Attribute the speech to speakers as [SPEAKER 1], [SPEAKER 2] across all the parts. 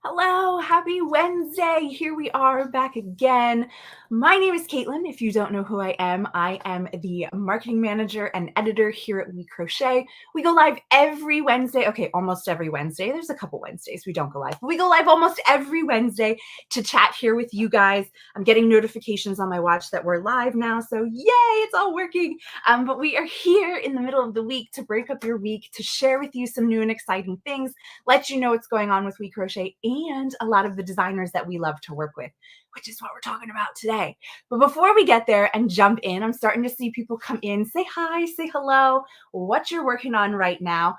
[SPEAKER 1] Hello, happy Wednesday. Here we are back again. My name is Katelyn. If you don't know who I am the marketing manager and editor here at WeCrochet. We go live every Wednesday. Okay, almost every Wednesday. There's a couple Wednesdays we don't go live, but we go live almost every Wednesday to chat here with you guys. I'm getting notifications on my watch that we're live now, so yay, it's all working. But we are here in the middle of the week to break up your week, to share with you some new and exciting things, let you know what's going on with WeCrochet and a lot of the designers that we love to work with, which is what we're talking about today. But before we get there and jump in, I'm starting to see people come in, say hi, say hello, what you're working on right now.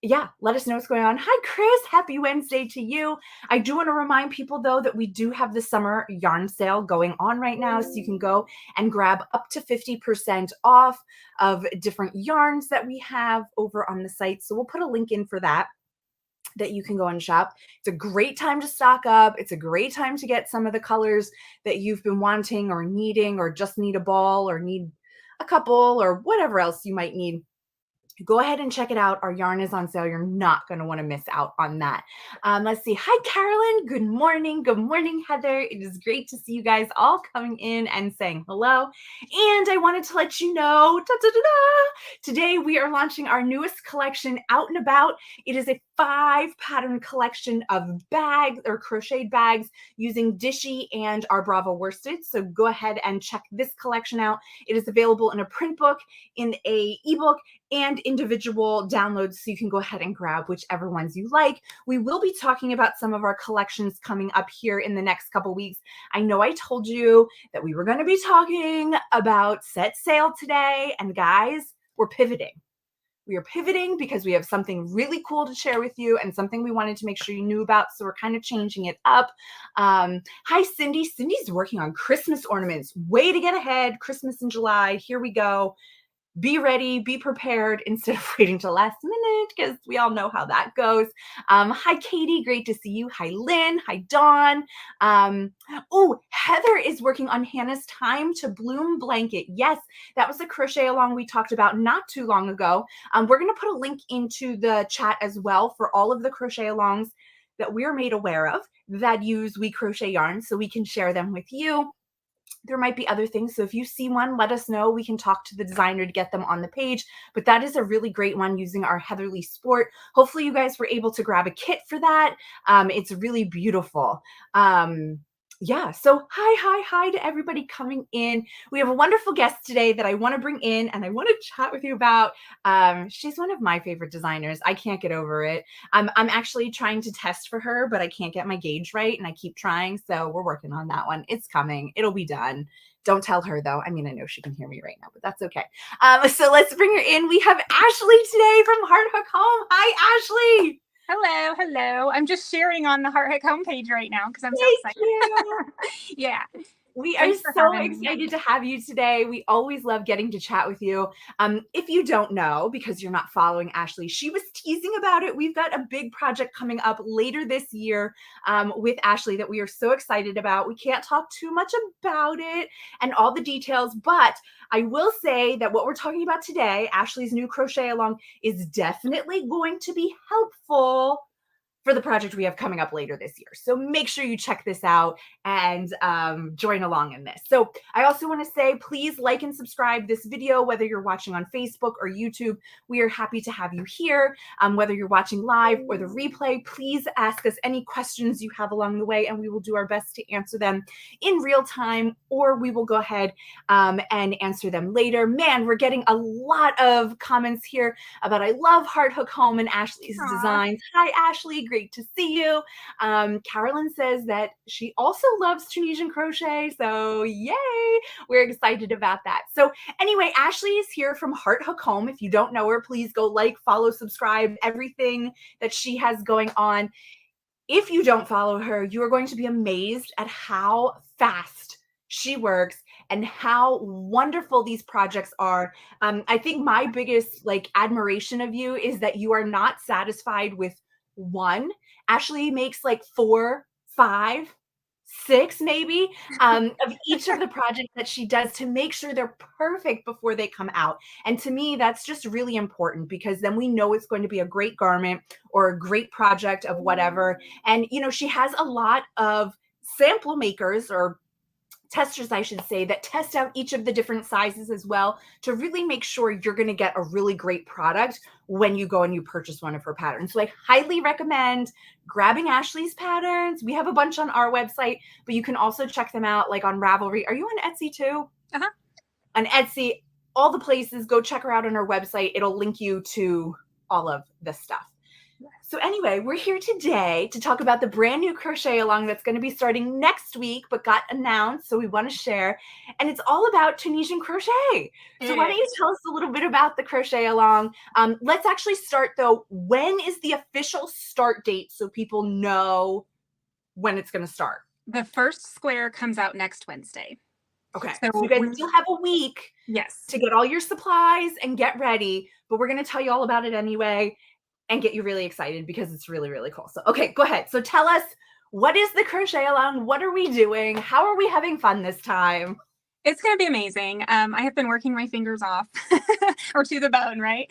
[SPEAKER 1] Yeah, let us know what's going on. Hi, Chris. Happy Wednesday to you. I do want to remind people, though, that we do have the summer yarn sale going on right now. So you can go and grab up to 50% off of different yarns that we have over on the site. So we'll put a link in for that you can go and shop. It's a great time to stock up. It's a great time to get some of the colors that you've been wanting or needing, or just need a ball or need a couple or whatever else you might need. Go ahead and check it out. Our yarn is on sale. You're not going to want to miss out on that. Let's see. Hi, Carolyn. Good morning. Good morning, Heather. It is great to see you guys all coming in and saying hello. And I wanted to let you know, today we are launching our newest collection, Out and About. It is a 5-pattern collection of bags or crocheted bags using Dishy and our Bravo worsted. So go ahead and check this collection out. It is available in a print book, in a ebook, and individual downloads, so you can go ahead and grab whichever ones you like. We will be talking about some of our collections coming up here in the next couple weeks. I know I told you that we were going to be talking about set sale today, and guys, we're pivoting. We are pivoting because we have something really cool to share with you and something we wanted to make sure you knew about, so we're kind of changing it up. Hi, Cindy. Cindy's working on Christmas ornaments. Way to get ahead. Christmas in July. Here we go. Be ready, be prepared instead of waiting till last minute, because we all know how that goes. Hi, Katie. Great to see you. Hi, Lynn. Hi, Dawn. Oh, Heather is working on Hannah's Time to Bloom blanket. Yes, that was the crochet along we talked about not too long ago. We're going to put a link into the chat as well for all of the crochet alongs that we're made aware of that use WeCrochet yarn, so we can share them with you. There might be other things. So if you see one, let us know. We can talk to the designer to get them on the page. But that is a really great one using our Heatherly Sport. Hopefully you guys were able to grab a kit for that. It's really beautiful. Yeah, so hi to everybody coming in. We have a wonderful guest today that I want to bring in and I want to chat with you about. She's one of my favorite designers. I can't get over it. I'm actually trying to test for her, but I can't get my gauge right, and I keep trying, so we're working on that one. It's coming. It'll be done. Don't tell her, though. I mean, I know she can hear me right now, but that's okay. So let's bring her in. We have Ashley today from Heart Hook Home. Hi, Ashley.
[SPEAKER 2] Hello. I'm just sharing on the Heart Hook homepage right now because I'm so
[SPEAKER 1] Thank
[SPEAKER 2] excited.
[SPEAKER 1] you.
[SPEAKER 2] Yeah.
[SPEAKER 1] We are
[SPEAKER 2] Thanks for
[SPEAKER 1] so
[SPEAKER 2] having me.
[SPEAKER 1] excited to have you today. We always love getting to chat with you. If you don't know, because you're not following Ashley, she was teasing about it. We've got a big project coming up later this year with Ashley that we are so excited about. We can't talk too much about it and all the details, but I will say that what we're talking about today, Ashley's new crochet along, is definitely going to be helpful for the project we have coming up later this year. So make sure you check this out and join along in this. So I also want to say, please like and subscribe this video, whether you're watching on Facebook or YouTube. We are happy to have you here. Whether you're watching live or the replay, please ask us any questions you have along the way, and we will do our best to answer them in real time, or we will go ahead and answer them later. Man, we're getting a lot of comments here about I love Heart Hook Home and Ashley's designs. Hi, Ashley. Great to see you. Carolyn says that she also loves Tunisian crochet. So yay, we're excited about that. So anyway, Ashley is here from Heart Hook Home. If you don't know her, please go like, follow, subscribe, everything that she has going on. If you don't follow her, you are going to be amazed at how fast she works and how wonderful these projects are. I think my biggest admiration of you is that you are not satisfied with one. Ashley makes 4, 5, 6 maybe, of each of the projects that she does to make sure they're perfect before they come out. And to me, that's just really important because then we know it's going to be a great garment or a great project of whatever. And, you know, she has a lot of sample makers or testers, I should say, that test out each of the different sizes as well to really make sure you're going to get a really great product when you go and you purchase one of her patterns. So I highly recommend grabbing Ashlea's patterns. We have a bunch on our website, but you can also check them out like on Ravelry. Are you on Etsy too?
[SPEAKER 2] Uh-huh.
[SPEAKER 1] On Etsy, all the places, go check her out on her website. It'll link you to all of the stuff. So anyway, we're here today to talk about the brand new Crochet Along that's going to be starting next week, but got announced, so we want to share. And it's all about Tunisian crochet. So why don't you tell us a little bit about the Crochet Along? Let's actually start, though. When is the official start date so people know when it's going to start?
[SPEAKER 2] The first square comes out next Wednesday.
[SPEAKER 1] Okay, so you guys still have a week to get all your supplies and get ready, but we're going to tell you all about it anyway and get you really excited because it's really, really cool. So, okay, go ahead. So tell us, what is the Crochet Along? What are we doing? How are we having fun this time?
[SPEAKER 2] It's going to be amazing. I have been working my fingers off or to the bone, right?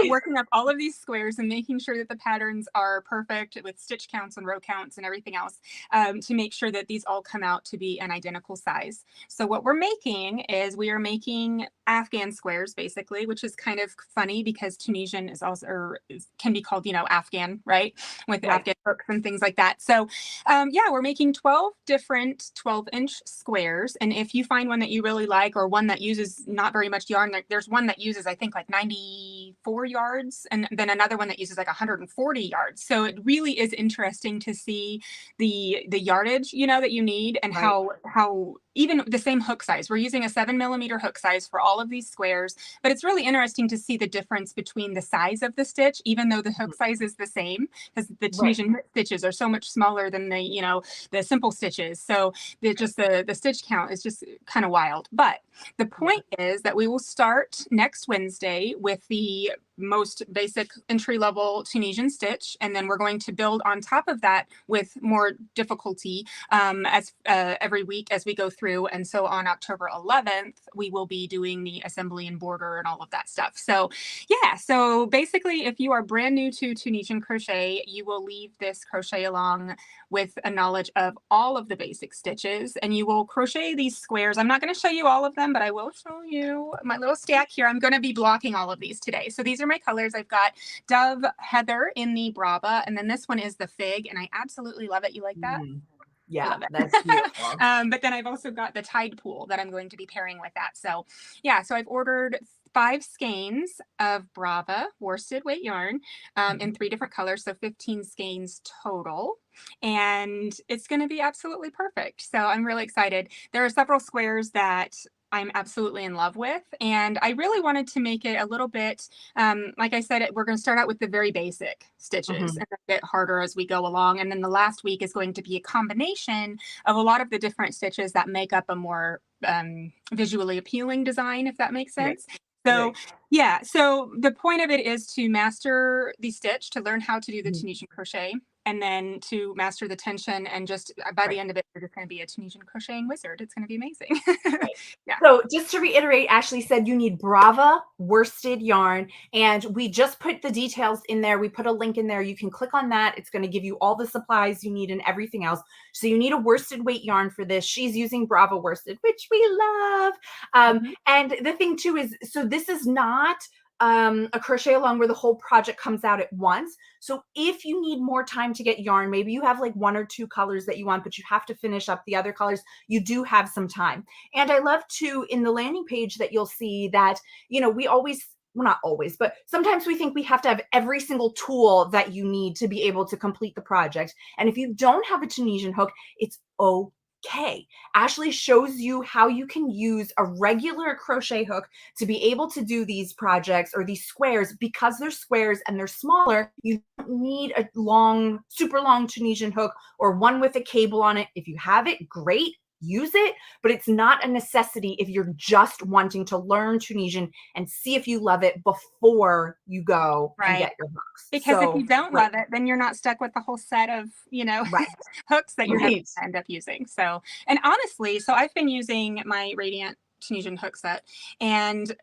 [SPEAKER 2] Working up all of these squares and making sure that the patterns are perfect with stitch counts and row counts and everything else to make sure that these all come out to be an identical size. So what we're making is we are making Afghan squares, basically, which is kind of funny because Tunisian is also, or can be called, you know, Afghan, right? With Afghan hooks and things like that. So yeah, we're making 12 different 12-inch squares. And if you find one that you really like, or one that uses not very much yarn, there's one that uses, I think, like 94 yards, and then another one that uses like 140 yards. So it really is interesting to see the yardage, you know, that you need, and how even the same hook size. We're using a 7mm hook size for all of these squares, but it's really interesting to see the difference between the size of the stitch, even though the hook size is the same, because the Tunisian stitches are so much smaller than the, you know, the simple stitches. So the stitch count is just kind of wild. But the point is that we will start next Wednesday with the most basic entry-level Tunisian stitch, and then we're going to build on top of that with more difficulty as every week as we go through. And so on October 11th, we will be doing the assembly and border and all of that stuff. So yeah, so basically, if you are brand new to Tunisian crochet, you will leave this Crochet Along with a knowledge of all of the basic stitches, and you will crochet these squares. I'm not going to show you all of them, but I will show you my little stack here. I'm going to be blocking all of these today. So these are my colors. I've got Dove Heather in the Brava, and then this one is the Fig, and I absolutely love it. You like that?
[SPEAKER 1] Yeah, that's beautiful.
[SPEAKER 2] But then I've also got the Tide Pool that I'm going to be pairing with that. So yeah, so I've ordered 5 skeins of Brava worsted weight yarn in 3 different colors, so 15 skeins total, and it's going to be absolutely perfect. So I'm really excited. There are several squares that I'm absolutely in love with, and I really wanted to make it a little bit, like I said, we're going to start out with the very basic stitches and then get harder as we go along, and then the last week is going to be a combination of a lot of the different stitches that make up a more visually appealing design, if that makes sense. So yeah, so the point of it is to master the stitch, to learn how to do the Tunisian crochet, and then to master the tension, and just by the end of it, you're just going to be a Tunisian crocheting wizard. It's going to be amazing. Yeah.
[SPEAKER 1] So just to reiterate, Ashlea said you need Brava worsted yarn, and we just put the details in there. We put a link in there. You can click on that. It's going to give you all the supplies you need and everything else. So you need a worsted weight yarn for this. She's using Brava worsted, which we love. And the thing too is, so this is not a Crochet Along where the whole project comes out at once. So if you need more time to get yarn, maybe you have like 1 or 2 colors that you want, but you have to finish up the other colors, you do have some time. And I love to, in the landing page, that you'll see that, you know, we always, well, not always, but sometimes we think we have to have every single tool that you need to be able to complete the project. And if you don't have a Tunisian hook, it's okay. Ashlea shows you how you can use a regular crochet hook to be able to do these projects or these squares. Because they're squares and they're smaller, you don't need a long, super long Tunisian hook or one with a cable on it. If you have it, great. use it, but it's not a necessity if you're just wanting to learn Tunisian and see if you love it before you go and get your hooks.
[SPEAKER 2] Because if you don't love it, then you're not stuck with the whole set of, hooks that you're going to end up using. So, and honestly, so I've been using my Radiant Tunisian hook set, and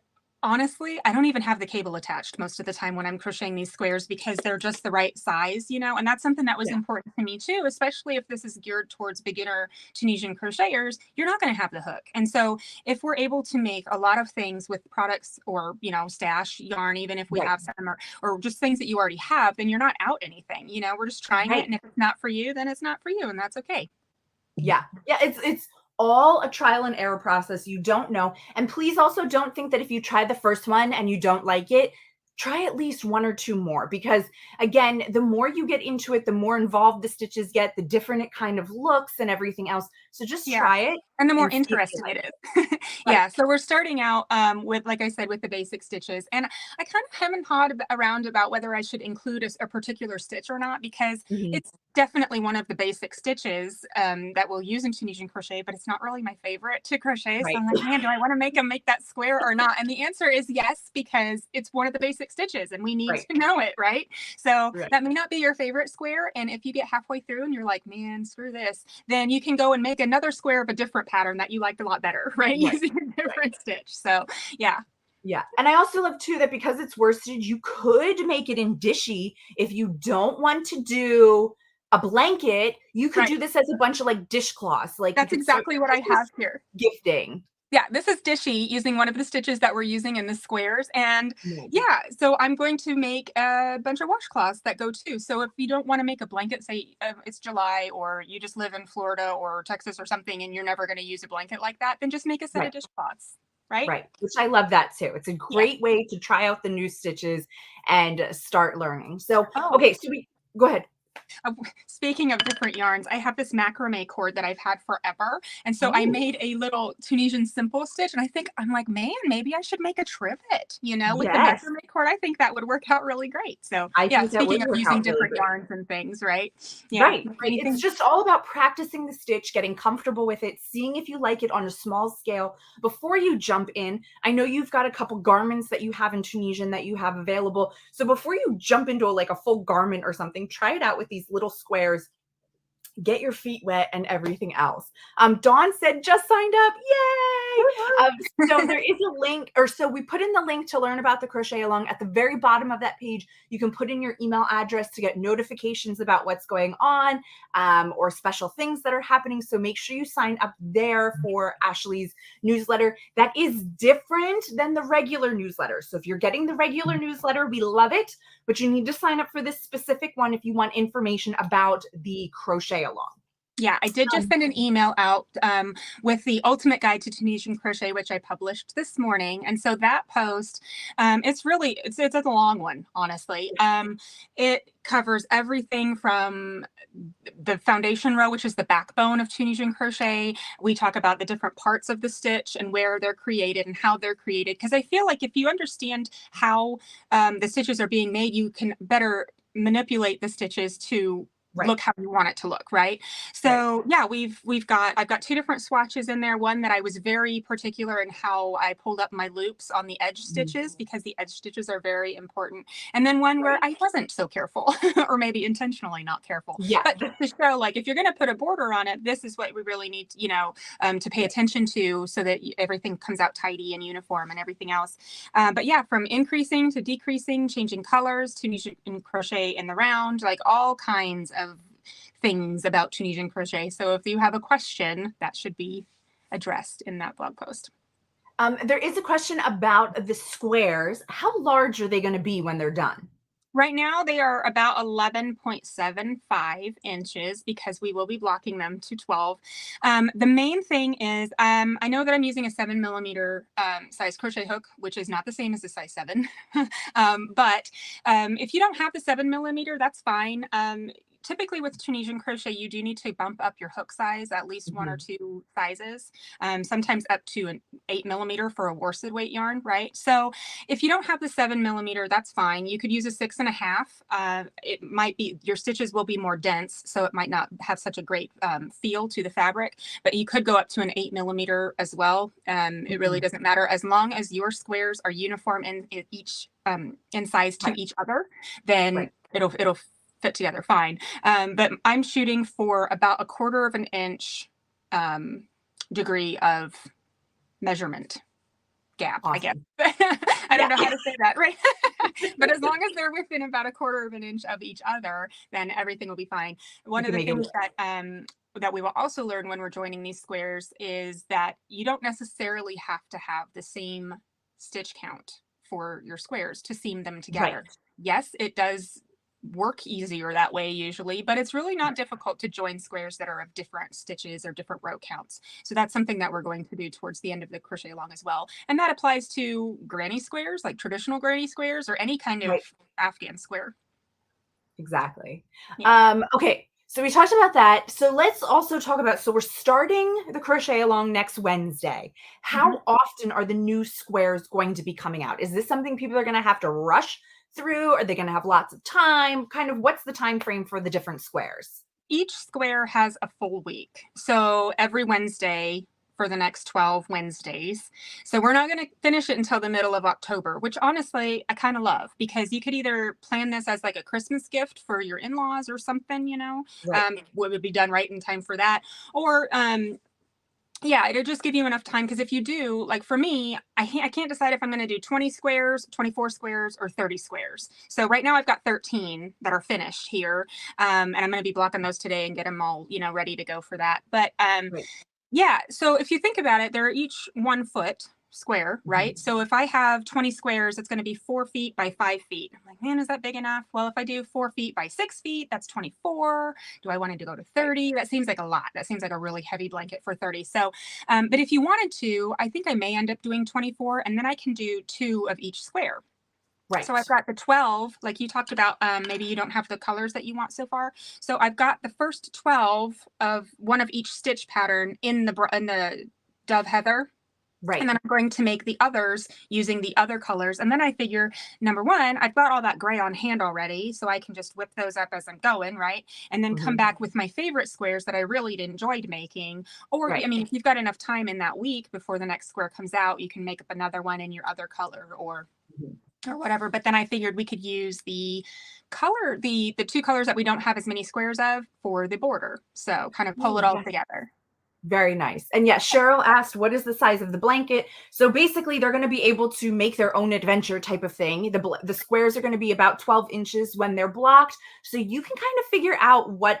[SPEAKER 2] honestly, I don't even have the cable attached most of the time when I'm crocheting these squares because they're just the right size, and that's something that was important to me too, especially if this is geared towards beginner Tunisian crocheters. You're not going to have the hook. And so if we're able to make a lot of things with products or, stash yarn, even if we have some or just things that you already have, then you're not out anything, we're just trying it. And if it's not for you, then it's not for you. And that's okay.
[SPEAKER 1] Yeah. It's all a trial and error process. You don't know. And please also don't think that if you try the first one and you don't like it, try at least one or two more, because again, the more you get into it, the more involved the stitches get, the different it kind of looks and everything else. So just try it.
[SPEAKER 2] And the more interesting it is. Yeah. So we're starting out with, like I said, with the basic stitches. And I kind of haven't thought around about whether I should include a particular stitch or not, because it's definitely one of the basic stitches that we'll use in Tunisian crochet, but it's not really my favorite to crochet. So I'm like, man, do I want to make that square or not? And the answer is yes, because it's one of the basic stitches and we need to know it, right? So that may not be your favorite square. And if you get halfway through and you're like, man, screw this, then you can go and make another square of a different pattern that you liked a lot better, right? Using a different stitch. So yeah.
[SPEAKER 1] And I also love too that because it's worsted, you could make it in dishy. If you don't want to do a blanket, you could do this as a bunch of like dishcloths. Like
[SPEAKER 2] that's exactly what I have here.
[SPEAKER 1] Gifting.
[SPEAKER 2] Yeah, this is dishy using one of the stitches that we're using in the squares. And so I'm going to make a bunch of washcloths that go too. So if you don't want to make a blanket, say it's July or you just live in Florida or Texas or something and you're never going to use a blanket like that, then just make a set of dishcloths. Right.
[SPEAKER 1] Which I love that too. It's a great way to try out the new stitches and start learning. So, okay, so go ahead.
[SPEAKER 2] Speaking of different yarns, I have this macrame cord that I've had forever. And so I made a little Tunisian simple stitch. And I'm like, man, maybe I should make a trivet, with the macrame cord. I think that would work out really great. So speaking of using different yarns and things, right?
[SPEAKER 1] Right. It's just all about practicing the stitch, getting comfortable with it, seeing if you like it on a small scale before you jump in. I know you've got a couple garments that you have in Tunisian that you have available. So before you jump into a full garment or something, try it out with these little squares, get your feet wet and everything else. Dawn said just signed up. Yay! So there is a link, so we put in the link to learn about the Crochet Along. At the very bottom of that page, you can put in your email address to get notifications about what's going on or special things that are happening. So make sure you sign up there for Ashlea's newsletter. That is different than the regular newsletter. So if you're getting the regular newsletter, we love it, but you need to sign up for this specific one if you want information about the Crochet Along.
[SPEAKER 2] Yeah, I did just send an email out with the ultimate guide to Tunisian crochet, which I published this morning. And so that post, it's a long one, honestly. It covers everything from the foundation row, which is the backbone of Tunisian crochet. We talk about the different parts of the stitch and where they're created and how they're created. Because I feel like if you understand how the stitches are being made, you can better manipulate the stitches to look how you want it to look, right? So I've got two different swatches in there. One that I was very particular in how I pulled up my loops on the edge stitches, because the edge stitches are very important. And then one where I wasn't so careful or maybe intentionally not careful. But just to show, like, if you're going to put a border on it, this is what we really need, to pay attention to so that everything comes out tidy and uniform and everything else. But yeah, from increasing to decreasing, changing colors, Tunisian crochet in the round, like all kinds of things about Tunisian crochet. So if you have a question, that should be addressed in that blog post.
[SPEAKER 1] There is a question about the squares. How large are they going to be when they're done?
[SPEAKER 2] Right now, they are about 11.75 inches because we will be blocking them to 12. The main thing is, I know that I'm using a 7mm size crochet hook, which is not the same as the size 7. But if you don't have the 7mm, that's fine. typically with Tunisian crochet, you do need to bump up your hook size at least one or
[SPEAKER 1] Mhm.
[SPEAKER 2] two sizes, sometimes up to an 8 mm for a worsted weight yarn, right? So if you don't have the 7 mm, that's fine. You could use a 6.5. It might be, your stitches will be more dense, so it might not have such a great feel to the fabric, but you could go up to an 8 mm as well. It really
[SPEAKER 1] Mhm.
[SPEAKER 2] doesn't matter as long as your squares are uniform in each in size to
[SPEAKER 1] Right,
[SPEAKER 2] each other, then
[SPEAKER 1] right.
[SPEAKER 2] it'll fit together fine. But I'm shooting for about 1/4 inch degree of measurement gap, I guess.
[SPEAKER 1] Awesome.
[SPEAKER 2] I don't
[SPEAKER 1] Yeah.
[SPEAKER 2] know how to say that, right? But as long as they're within about 1/4 inch of each other, then everything will be fine.
[SPEAKER 1] You
[SPEAKER 2] One of
[SPEAKER 1] can
[SPEAKER 2] the
[SPEAKER 1] make it
[SPEAKER 2] things
[SPEAKER 1] work.
[SPEAKER 2] that we will also learn when we're joining these squares is that you don't necessarily have to have the same stitch count for your squares to seam them
[SPEAKER 1] Right.
[SPEAKER 2] together. Yes, it does work easier that way usually, but it's really not difficult to join squares that are of different stitches or different row counts. So that's something that we're going to do towards the end of the crochet along as well. And that applies to granny squares, like traditional granny squares, or any kind of
[SPEAKER 1] Right.
[SPEAKER 2] Afghan square.
[SPEAKER 1] Exactly.
[SPEAKER 2] Yeah.
[SPEAKER 1] Okay, so we talked about that. So let's also talk about, so we're starting the crochet along next Wednesday.
[SPEAKER 2] Mhm.
[SPEAKER 1] How often are the new squares going to be coming out? Is this something people are going to have to rush through? Are they going to have lots of time? Kind of what's the time frame for the different squares?
[SPEAKER 2] Each square has a full week. So every Wednesday for the next 12 Wednesdays. So we're not going to finish it until the middle of October, which honestly I kind of love, because you could either plan this as like a Christmas gift for your in-laws or something,
[SPEAKER 1] Right.
[SPEAKER 2] would be done right in time for that. Or yeah, it'll just give you enough time, because if you do, like for me, I can't decide if I'm going to do 20 squares, 24 squares, or 30 squares. So right now I've got 13 that are finished here, and I'm going to be blocking those today and get them all, ready to go for that. But
[SPEAKER 1] Right.
[SPEAKER 2] yeah, so if you think about it, they're each 1 foot square,
[SPEAKER 1] Mhm.
[SPEAKER 2] right? So if I have 20 squares, it's going to be 4 feet by 5 feet. I'm like, man, is that big enough? Well, if I do 4 feet by 6 feet, that's 24. Do I want it to go to
[SPEAKER 1] Right.
[SPEAKER 2] 30? That seems like a lot. That seems like a really heavy blanket for 30. So, but if you wanted to, I think I may end up doing 24, and then I can do 2 of each square. So I've
[SPEAKER 1] Right.
[SPEAKER 2] got the 12, like you talked about, maybe you don't have the colors that you want so far. So I've got the first 12 of one of each stitch pattern in the dove heather. And
[SPEAKER 1] Right.
[SPEAKER 2] then I'm going to make the others using the other colors. And then I figure, number one, I've got all that gray on hand already, so I can just whip those up as I'm going, right? And then come
[SPEAKER 1] Mhm.
[SPEAKER 2] back with my favorite squares that I really enjoyed making. Or, I
[SPEAKER 1] Right.
[SPEAKER 2] mean, if you've got enough time in that week before the next square comes out, you can make up another one in your other color,
[SPEAKER 1] Mhm.
[SPEAKER 2] or whatever. But then I figured we could use the 2 colors that we don't have as many squares of for the border. So kind of pull
[SPEAKER 1] Oh,
[SPEAKER 2] it all
[SPEAKER 1] yes.
[SPEAKER 2] together.
[SPEAKER 1] Very nice. And yes, Cheryl asked, what is the size of the blanket? So basically, they're going to be able to make their own adventure type of thing. The squares are going to be about 12 inches when they're blocked. So you can kind of figure out what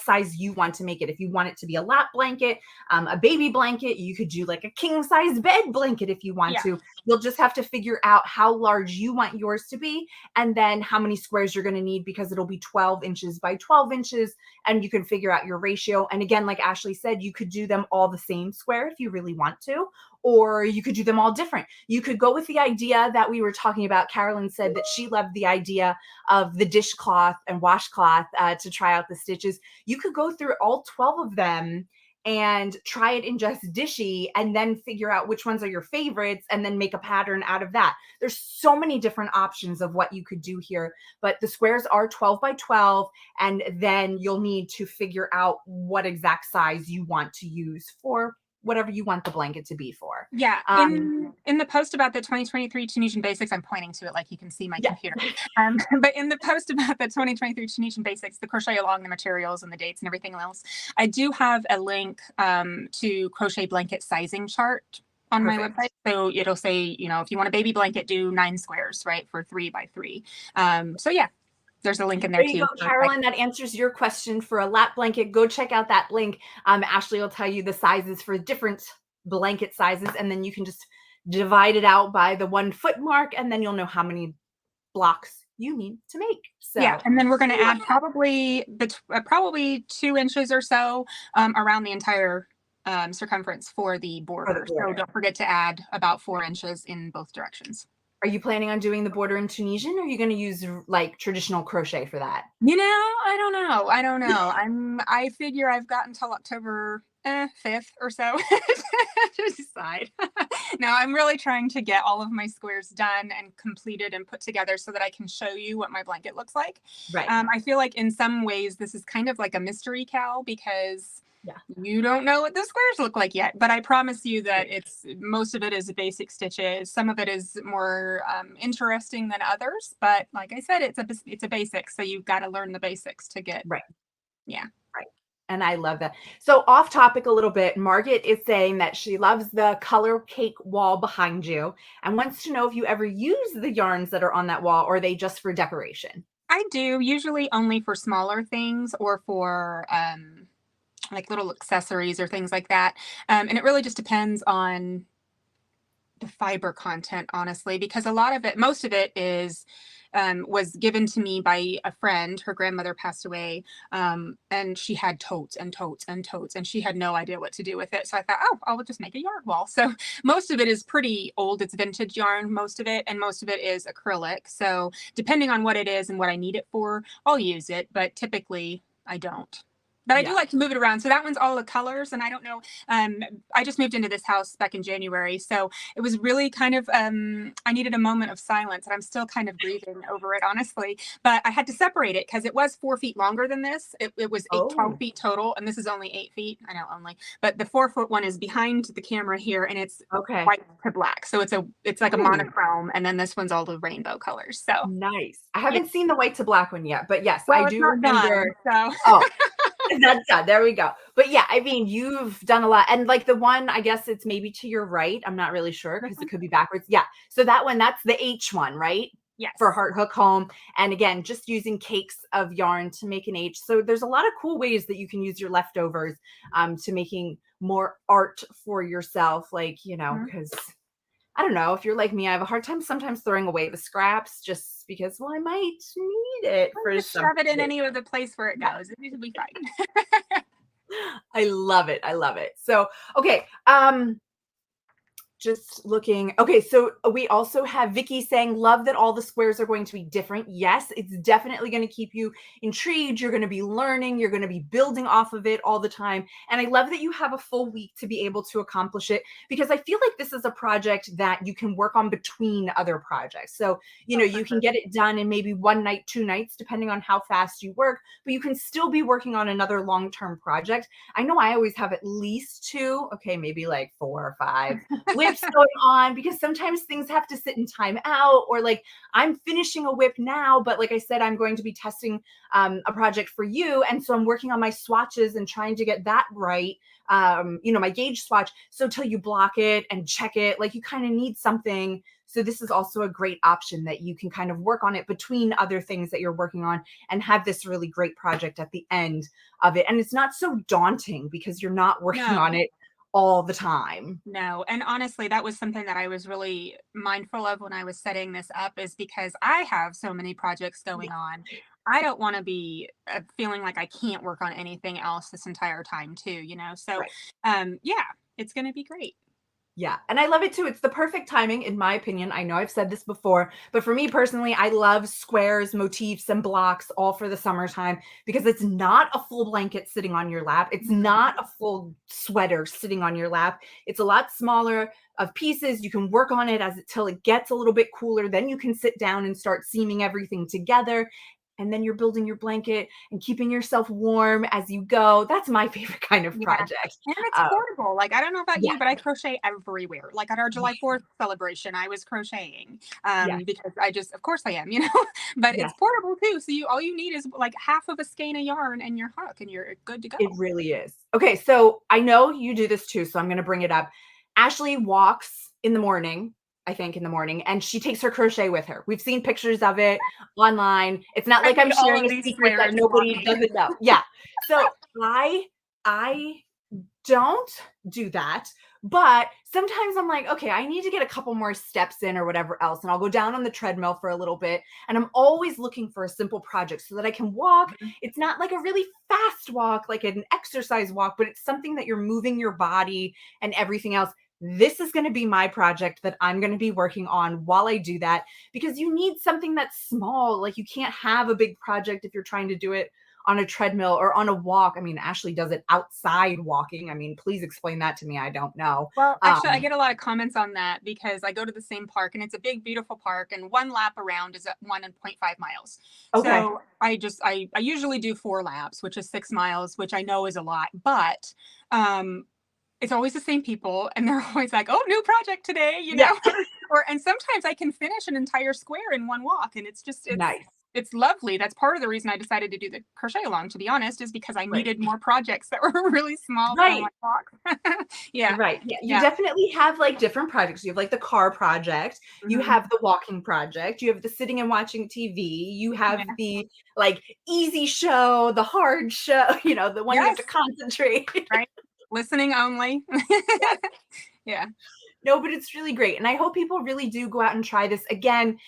[SPEAKER 1] size you want to make it. If you want it to be a lap blanket, a baby blanket, you could do like a king size bed blanket if you want
[SPEAKER 2] Yeah.
[SPEAKER 1] to. You'll just have to figure out how large you want yours to be, and then how many squares you're going to need, because it'll be 12 inches by 12 inches, and you can figure out your ratio. And again, like Ashley said, you could do them all the same square if you really want to, or you could do them all different. You could go with the idea that we were talking about. Carolyn said that she loved the idea of the dishcloth and washcloth to try out the stitches. You could go through all 12 of them and try it in just dishy, and then figure out which ones are your favorites, and then make a pattern out of that. There's so many different options of what you could do here, but the squares are 12 by 12, and then you'll need to figure out what exact size you want to use for whatever you want the blanket to be for.
[SPEAKER 2] Yeah,
[SPEAKER 1] Um,
[SPEAKER 2] in the post about the 2023 Tunisian basics, I'm pointing to it like you can see my
[SPEAKER 1] yeah,
[SPEAKER 2] computer. But in the post about the 2023 Tunisian basics, the crochet along, the materials and the dates and everything else, I do have a link to crochet blanket sizing chart on my website.
[SPEAKER 1] perfect.
[SPEAKER 2] So it'll say, if you want a baby blanket, do 9 squares, right, for 3 by 3. So yeah, there's a link in there
[SPEAKER 1] There you
[SPEAKER 2] too.
[SPEAKER 1] go, Carolyn. That answers your question for a lap blanket. Go check out that link. Ashley will tell you the sizes for different blanket sizes, and then you can just divide it out by the 1 foot mark, and then you'll know how many blocks you need to make.
[SPEAKER 2] Yeah,
[SPEAKER 1] So
[SPEAKER 2] and then we're going to add probably 2 inches or so around the entire circumference for the
[SPEAKER 1] for the
[SPEAKER 2] border. So
[SPEAKER 1] border.
[SPEAKER 2] don't forget to add about 4 inches in both directions.
[SPEAKER 1] Are you planning on doing the border in Tunisian, or are you going to use like traditional crochet for that?
[SPEAKER 2] I don't know. I don't know. I figure I've got until October 5th or so to decide. No, I'm really trying to get all of my squares done and completed and put together so that I can show you what my blanket looks like.
[SPEAKER 1] Right.
[SPEAKER 2] I feel like in some ways this is kind of like a mystery cow because
[SPEAKER 1] Yeah.
[SPEAKER 2] you don't know what the squares look like yet, but I promise you that it's most of it is basic stitches. Some of it is more interesting than others, but like I said, it's a basic, so you've got to learn the basics to get.
[SPEAKER 1] Right.
[SPEAKER 2] Yeah.
[SPEAKER 1] Right. And I love that. So off topic a little bit, Margaret is saying that she loves the color cake wall behind you and wants to know if you ever use the yarns that are on that wall, or are they just for decoration?
[SPEAKER 2] I do, usually only for smaller things or for like little accessories or things like that. And it really just depends on the fiber content, honestly, because a lot of it, most of it is was given to me by a friend. Her grandmother passed away, and she had totes and totes and totes, and she had no idea what to do with it. So I thought, oh, I'll just make a yarn wall. So most of it is pretty old. It's vintage yarn, most of it, and most of it is acrylic. So depending on what it is and what I need it for, I'll use it, but typically I don't. But I do
[SPEAKER 1] Yeah.
[SPEAKER 2] like to move it around. So that one's all the colors, and I don't know. I just moved into this house back in January, so it was really kind of I needed a moment of silence, and I'm still kind of grieving over it, honestly. But I had to separate it because it was 4 feet longer than this. It was 12
[SPEAKER 1] Oh,
[SPEAKER 2] feet total, and this is only 8 feet. I know only, but the 4 foot one is behind the camera here, and it's
[SPEAKER 1] okay.
[SPEAKER 2] white to black. So it's like a
[SPEAKER 1] Ooh,
[SPEAKER 2] monochrome, and then this one's all the rainbow colors. So
[SPEAKER 1] nice. I
[SPEAKER 2] yeah,
[SPEAKER 1] haven't seen the white to black one yet, but yes, I
[SPEAKER 2] well, it's
[SPEAKER 1] do
[SPEAKER 2] not done.
[SPEAKER 1] remember.
[SPEAKER 2] So
[SPEAKER 1] Oh, that's done. There we go. But yeah, I mean, you've done a lot. And like the one, I guess it's maybe to your right. I'm not really sure
[SPEAKER 2] this
[SPEAKER 1] because it
[SPEAKER 2] one,
[SPEAKER 1] could be backwards. Yeah. So that one, that's the H one, right? For
[SPEAKER 2] yes.
[SPEAKER 1] Heart Hook Home. And again, just using cakes of yarn to make an H. So there's a lot of cool ways that you can use your leftovers to making more art for yourself. Like, because I don't know, if you're like me, I have a hard time sometimes throwing away the scraps just because, well, I might need it
[SPEAKER 2] Well,
[SPEAKER 1] for
[SPEAKER 2] just shove it in
[SPEAKER 1] something.
[SPEAKER 2] any of the place where it
[SPEAKER 1] Yeah.
[SPEAKER 2] goes. It will be fine.
[SPEAKER 1] I love it. I love it. So, okay. Just looking. Okay, so we also have Vicky saying, love that all the squares are going to be different. Yes, it's definitely going to keep you intrigued. You're going to be learning, you're going to be building off of it all the time. And I love that you have a full week to be able to accomplish it, because I feel like this is a project that you can work on between other projects. So,
[SPEAKER 2] Oh, for
[SPEAKER 1] you can
[SPEAKER 2] sure.
[SPEAKER 1] get it done in maybe one night, 2 nights, depending on how fast you work, but you can still be working on another long-term project. I know I always have at least two, okay, maybe like 4 or 5 whips going on, because sometimes things have to sit in time out, or like I'm finishing a whip now, but like I said, I'm going to be testing a project for you, and so I'm working on my swatches and trying to get that right, my gauge swatch. So till you block it and check it, like you kind of need something. So this is also a great option that you can kind of work on it between other things that you're working on and have this really great project at the end of it. And it's not so daunting because you're not working on
[SPEAKER 2] No,
[SPEAKER 1] it all the time.
[SPEAKER 2] no. And honestly, that was something that I was really mindful of when I was setting this up, is because I have so many projects going on. I don't want to be feeling like I can't work on anything else this entire time too. So,
[SPEAKER 1] Right.
[SPEAKER 2] yeah, it's going to be great.
[SPEAKER 1] Yeah. And I love it too. It's the perfect timing, in my opinion. I know I've said this before, but for me personally, I love squares, motifs, and blocks all for the summertime, because it's not a full blanket sitting on your lap. It's
[SPEAKER 2] Mhm.
[SPEAKER 1] not a full sweater sitting on your lap. It's a lot smaller of pieces. You can work on it till it gets a little bit cooler. Then you can sit down and start seaming everything together. And then you're building your blanket and keeping yourself warm as you go. That's my favorite kind of
[SPEAKER 2] Yeah.
[SPEAKER 1] project.
[SPEAKER 2] And it's
[SPEAKER 1] Uh,
[SPEAKER 2] portable. Like, I don't know about
[SPEAKER 1] yeah.
[SPEAKER 2] you, but I crochet everywhere. Like at our
[SPEAKER 1] Yeah.
[SPEAKER 2] July 4th celebration, I was crocheting
[SPEAKER 1] Yes.
[SPEAKER 2] because of course I am, but it's
[SPEAKER 1] Yes.
[SPEAKER 2] portable too. So all you need is like half of a skein of yarn and your hook, and you're good to
[SPEAKER 1] It
[SPEAKER 2] go.
[SPEAKER 1] really is. Okay, so I know you do this too, so I'm gonna bring it up. Ashley walks in the morning, I think in the morning, and she takes her crochet with her. We've seen pictures of it online. It's not
[SPEAKER 2] I've
[SPEAKER 1] like I'm
[SPEAKER 2] made all
[SPEAKER 1] sharing
[SPEAKER 2] of
[SPEAKER 1] a
[SPEAKER 2] these
[SPEAKER 1] secret that
[SPEAKER 2] squares
[SPEAKER 1] nobody
[SPEAKER 2] walking.
[SPEAKER 1] doesn't know. Yeah. So I don't do that, but sometimes I'm like, okay, I need to get a couple more steps in or whatever else, and I'll go down on the treadmill for a little bit, and I'm always looking for a simple project so that I can walk.
[SPEAKER 2] Mhm.
[SPEAKER 1] It's not like a really fast walk, like an exercise walk, but it's something that you're moving your body and everything else. this is going to be my project that I'm going to be working on while I do that, because you need something that's small. Like you can't have a big project if you're trying to do it on a treadmill or on a walk. I mean, Ashley does it outside walking. I mean, please explain that to me. I don't know.
[SPEAKER 2] Well, actually, I get a lot of comments on that because I go to the same park and it's a big, beautiful park, and one lap around is at 1.5 miles.
[SPEAKER 1] Okay.
[SPEAKER 2] So I usually do 4 laps, which is 6 miles, which I know is a lot, but it's always the same people, and they're always like, "Oh, new project today," you know.
[SPEAKER 1] Yeah.
[SPEAKER 2] And sometimes I can finish an entire square in one walk, and it's
[SPEAKER 1] Nice.
[SPEAKER 2] it's lovely. That's part of the reason I decided to do the crochet along, to be honest, is because I
[SPEAKER 1] Right.
[SPEAKER 2] needed more projects that were really small for
[SPEAKER 1] Right.
[SPEAKER 2] one walk. Yeah.
[SPEAKER 1] Right. Yeah. You
[SPEAKER 2] Yeah.
[SPEAKER 1] definitely have like different projects. You have like the car project, you
[SPEAKER 2] Mhm.
[SPEAKER 1] have the walking project, you have the sitting and watching TV, you have
[SPEAKER 2] Yeah.
[SPEAKER 1] the like easy show, the hard show, the one you have
[SPEAKER 2] Yes.
[SPEAKER 1] to concentrate.
[SPEAKER 2] Right. Listening only. Yeah.
[SPEAKER 1] No, but it's really great. And I hope people really do go out and try this. Again,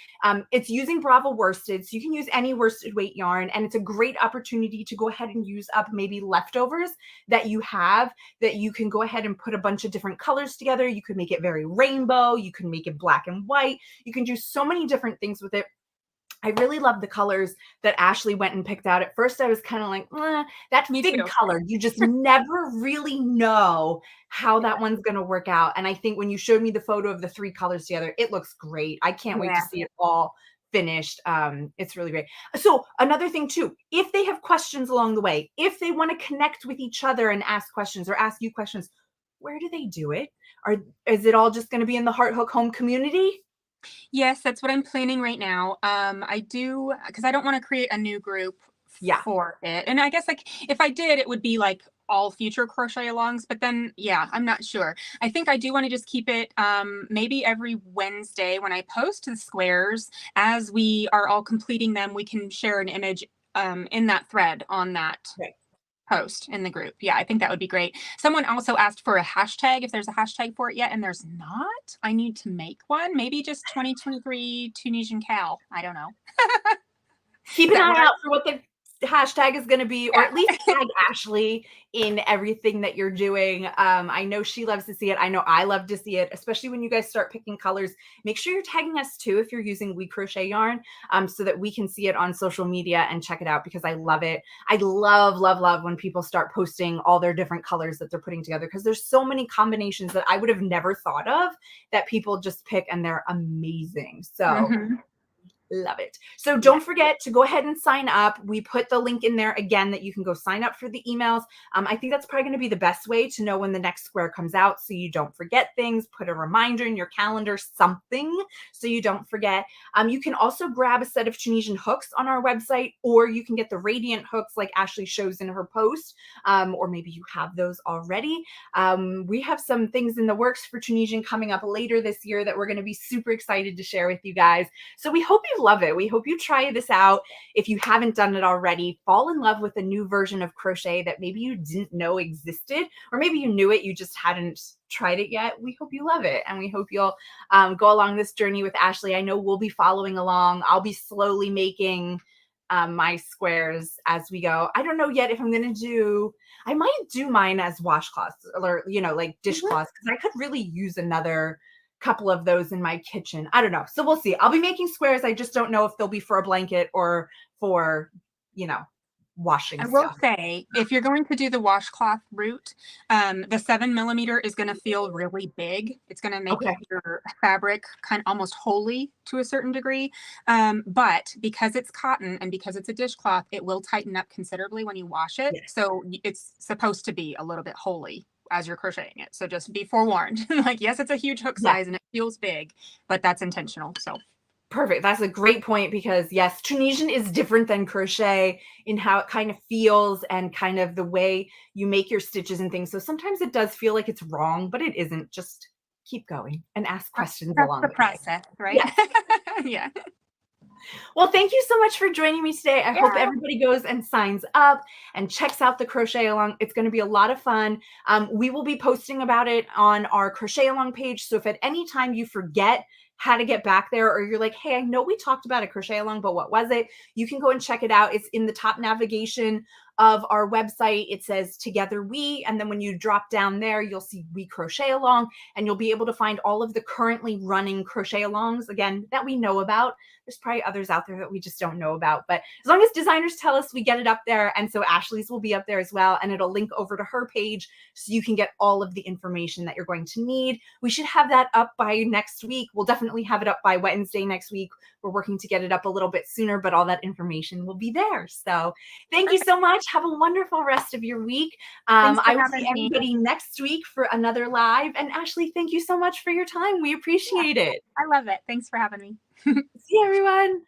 [SPEAKER 1] it's using Bravo worsted. So you can use any worsted weight yarn. And it's a great opportunity to go ahead and use up maybe leftovers that you have, that you can go ahead and put a bunch of different colors together. You could make it very rainbow. You can make it black and white. You can do so many different things with it. I really love the colors that Ashley went and picked out. At first, I was kind of like, that
[SPEAKER 2] Me
[SPEAKER 1] fig
[SPEAKER 2] too.
[SPEAKER 1] color. You just never really know how that one's going to work out. And I think when you showed me the photo of the 3 colors together, it looks great. I can't wait to
[SPEAKER 2] Yeah.
[SPEAKER 1] see it all finished. It's really great. So another thing too, if they have questions along the way, if they want to connect with each other and ask questions or ask you questions, where do they do it? Is it all just going to be in the Heart Hook Home community?
[SPEAKER 2] Yes, that's what I'm planning right now. I do, because I don't want to create a new group
[SPEAKER 1] Yeah.
[SPEAKER 2] for it. And I guess like if I did, it would be like all future crochet alongs, but then yeah, I'm not sure. I think I do want to just keep it maybe every Wednesday when I post the squares, as we are all completing them, we can share an image in that thread on that
[SPEAKER 1] Right.
[SPEAKER 2] post in the group. Yeah, I think that would be great. Someone also asked for a hashtag, if there's a hashtag for it yet, and there's not. I need to make one. Maybe just 2023 Tunisian Cal. I don't know.
[SPEAKER 1] Keep
[SPEAKER 2] Does
[SPEAKER 1] an
[SPEAKER 2] that
[SPEAKER 1] eye
[SPEAKER 2] work?
[SPEAKER 1] out for what the hashtag is going to be, or at least
[SPEAKER 2] Yeah.
[SPEAKER 1] tag Ashley in everything that you're doing. I know she loves to see it. I know I love to see it, especially when you guys start picking colors. Make sure you're tagging us too if you're using WeCrochet yarn, so that we can see it on social media and check it out, because I love it. I love, love, love when people start posting all their different colors that they're putting together, because there's so many combinations that I would have never thought of that people just pick, and they're amazing. So love it. So
[SPEAKER 2] Yeah.
[SPEAKER 1] don't forget to go ahead and sign up. We put the link in there again that you can go sign up for the emails. I think that's probably going to be the best way to know when the next square comes out, so you don't forget things. Put a reminder in your calendar, something, so you don't forget. You can also grab a set of Tunisian hooks on our website, or you can get the radiant hooks like Ashley shows in her post, or maybe you have those already. We have some things in the works for Tunisian coming up later this year that we're going to be super excited to share with you guys. So we hope you love it. We hope you try this out. If you haven't done it already, fall in love with a new version of crochet that maybe you didn't know existed, or maybe you knew it, you just hadn't tried it yet. We hope you love it, and we hope you'll go along this journey with Ashley. I know we'll be following along. I'll be slowly making my squares as we go. I don't know yet if I'm going to do, I might do mine as washcloths, or, like dishcloths, because I could really use another couple of those in my kitchen. I don't know. So we'll see. I'll be making squares. I just don't know if they'll be for a blanket or for, washing
[SPEAKER 2] I will
[SPEAKER 1] stuff.
[SPEAKER 2] say, if you're going to do the washcloth route, the 7mm is going to feel really big. It's going to make
[SPEAKER 1] Okay.
[SPEAKER 2] your fabric kind of almost holy to a certain degree. But because it's cotton and because it's a dishcloth, it will tighten up considerably when you wash it.
[SPEAKER 1] Yes.
[SPEAKER 2] So it's supposed to be a little bit holy as you're crocheting it. So just be forewarned. Like, yes, it's a huge hook
[SPEAKER 1] Yeah.
[SPEAKER 2] size and it feels big, but that's intentional. So
[SPEAKER 1] Perfect. That's a great point, because yes, Tunisian is different than crochet in how it kind of feels and kind of the way you make your stitches and things. So sometimes it does feel like it's wrong, but it isn't. Just keep going and ask questions
[SPEAKER 2] that's
[SPEAKER 1] along
[SPEAKER 2] the
[SPEAKER 1] the way.
[SPEAKER 2] process, right?
[SPEAKER 1] Yes.
[SPEAKER 2] Yeah.
[SPEAKER 1] Well, thank you so much for joining me today. I hope
[SPEAKER 2] Yeah.
[SPEAKER 1] everybody goes and signs up and checks out the Crochet Along. It's going to be a lot of fun. We will be posting about it on our Crochet Along page. So if at any time you forget how to get back there, or you're like, hey, I know we talked about a Crochet Along, but what was it? You can go and check it out. It's in the top navigation of our website, it says Together We, and then when you drop down there, you'll see We Crochet Along, and you'll be able to find all of the currently running crochet alongs, again, that we know about. There's probably others out there that we just don't know about, but as long as designers tell us, we get it up there. And so Ashley's will be up there as well, and it'll link over to her page so you can get all of the information that you're going to need. We should have that up by next week. We'll definitely have it up by Wednesday next week. We're working to get it up a little bit sooner, but all that information will be there. So thank you so much. Have a wonderful rest of your week. I will see everybody next week for another live. And Ashley, thank you so much for your time. We appreciate it.
[SPEAKER 2] I love it. Thanks for having me.
[SPEAKER 1] See you, everyone.